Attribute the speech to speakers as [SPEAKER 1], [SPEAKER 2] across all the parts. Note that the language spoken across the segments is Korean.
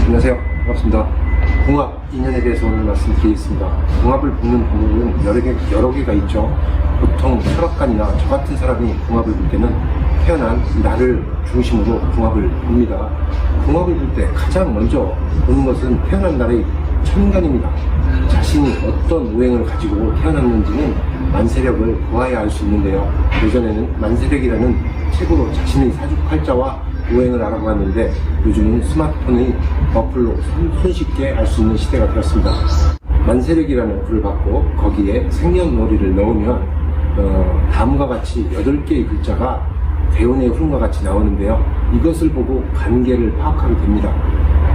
[SPEAKER 1] 안녕하세요. 반갑습니다. 궁합 인연에 대해서 오늘 말씀드리겠습니다. 궁합을 보는 방법은 여러 개가 있죠. 보통 철학관이나 저 같은 사람이 궁합을 볼 때는 태어난 나를 중심으로 궁합을 봅니다. 궁합을 볼 때 가장 먼저 보는 것은 태어난 날의 천간입니다. 자신이 어떤 오행을 가지고 태어났는지는 만세력을 보아야 알 수 있는데요. 예전에는 만세력이라는 책으로 자신의 사주팔자와 오행을 알아보았는데 요즘은 스마트폰의 어플로 손쉽게 알 수 있는 시대가 되었습니다. 만세력이라는 어플을 받고 거기에 생년월일을 넣으면 다음과 같이 8개의 글자가 대운의 흐름과 같이 나오는데요. 이것을 보고 관계를 파악하게 됩니다.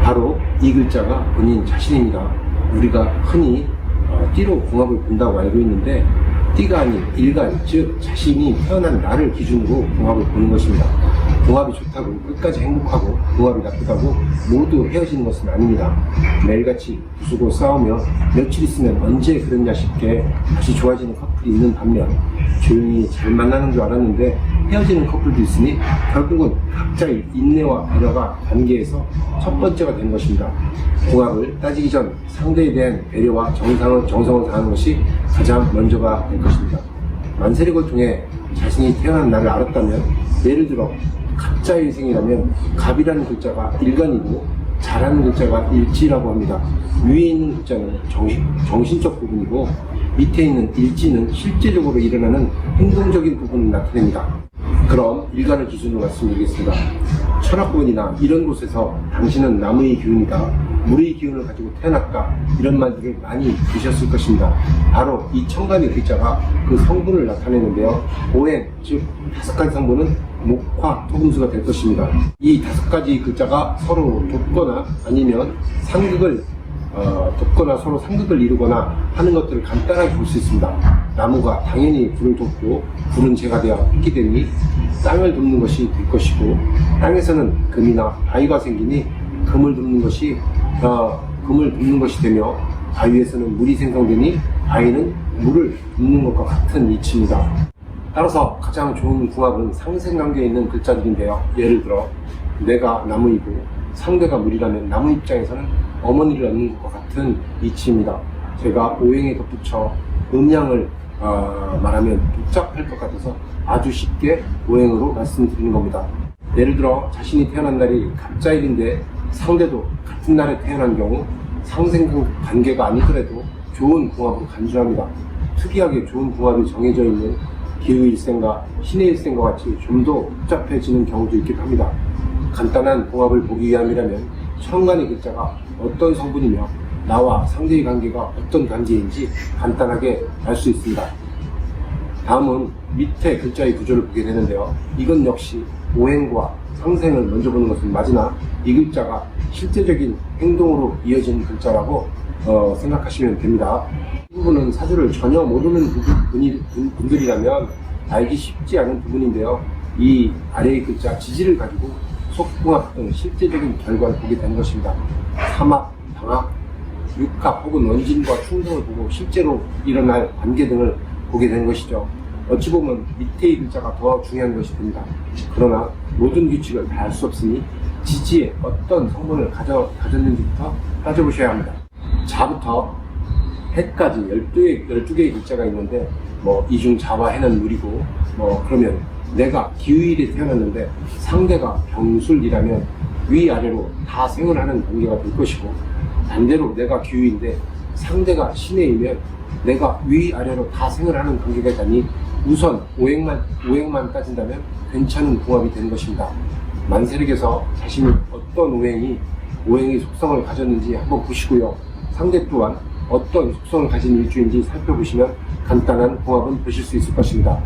[SPEAKER 1] 바로 이 글자가 본인 자신입니다. 우리가 흔히 띠로 궁합을 본다고 알고 있는데 띠가 아닌 일간, 즉 자신이 태어난 날을 기준으로 궁합을 보는 것입니다. 궁합이 좋다고 끝까지 행복하고 궁합이 나쁘다고 모두 헤어지는 것은 아닙니다. 매일같이 부수고 싸우며 며칠 있으면 언제 그랬냐 싶게 다시 좋아지는 커플이 있는 반면 조용히 잘 만나는 줄 알았는데 헤어지는 커플도 있으니 결국은 각자의 인내와 배려가 관계에서 첫 번째가 된 것입니다. 궁합을 따지기 전 상대에 대한 배려와 정성을 다하는 것이 가장 먼저가 될 것입니다. 만세력을 통해 자신이 태어난 날을 알았다면, 예를 들어 갑자의 생이라면 갑이라는 글자가 일간이고 자라는 글자가 일지라고 합니다. 위에 있는 글자는 정신적 부분이고 밑에 있는 일지는 실제적으로 일어나는 행동적인 부분을 나타냅니다. 그럼 일간을 기준으로 말씀드리겠습니다. 철학본이나 이런 곳에서 당신은 나무의 기운이다, 물의 기운을 가지고 태어났다, 이런 말들을 많이 들으셨을 것입니다. 바로 이 천간의 글자가 그 성분을 나타내는데요. 오행, 즉 5가지 성분은 목화, 토금수가 될 것입니다. 이 5가지 글자가 서로 돋거나 아니면 상극을 돋거나 서로 상극을 이루거나 하는 것들을 간단하게 볼 수 있습니다. 나무가 당연히 불을 돋고 불은 재가 되어 있기 때문에 땅을 돕는 것이 될 것이고, 땅에서는 금이나 바위가 생기니 금을 돕는 것이 되며, 바위에서는 물이 생성되니 바위는 물을 돕는 것과 같은 이치입니다. 따라서 가장 좋은 궁합은 상생관계에 있는 글자들인데요. 예를 들어 내가 나무이고 상대가 물이라면 나무 입장에서는 어머니를 얻는 것과 같은 이치입니다. 제가 오행에 덧붙여 음양을 말하면 복잡할 것 같아서 아주 쉽게 오행으로 말씀드리는 겁니다. 예를 들어 자신이 태어난 날이 갑자일인데 상대도 같은 날에 태어난 경우 상생관계가 아니더라도 좋은 궁합으로 간주합니다. 특이하게 좋은 궁합이 정해져 있는 기후일생과 신해일생과 같이 좀 더 복잡해지는 경우도 있기도 합니다. 간단한 궁합을 보기 위함이라면 천간의 글자가 어떤 성분이며 나와 상대의 관계가 어떤 관계인지 간단하게 알 수 있습니다. 다음은 밑에 글자의 구조를 보게 되는데요. 이건 역시 오행과 상생을 먼저 보는 것은 맞으나 이 글자가 실제적인 행동으로 이어지는 글자라고 생각하시면 됩니다. 이 부분은 사주를 전혀 모르는 분들이라면 알기 쉽지 않은 부분인데요. 이 아래의 글자 지지를 가지고 속궁합 등 실제적인 결과를 보게 되는 것입니다. 사막, 방학, 육합 혹은 원진과 충동을 보고 실제로 일어날 관계 등을 보게 되는 것이죠. 어찌 보면 밑에의 글자가 더 중요한 것이 됩니다. 그러나 모든 규칙을 다 알 수 없으니 지지에 어떤 성분을 가졌는지부터 따져보셔야 합니다. 자부터 해까지 12개의 글자가 있는데 이중 자와 해는 물이고 그러면 내가 기후일에 태어났는데 상대가 병술이라면 위아래로 다 생을 하는 관계가 될 것이고, 반대로 내가 기후인데 상대가 신해이면 내가 위아래로 다 생을 하는 관계가 있다니 우선 오행만 따진다면 괜찮은 궁합이 되는 것입니다. 만세력에서 자신이 어떤 오행의 속성을 가졌는지 한번 보시고요. 상대 또한 어떤 속성을 가진 일주인지 살펴보시면 간단한 궁합은 보실 수 있을 것입니다.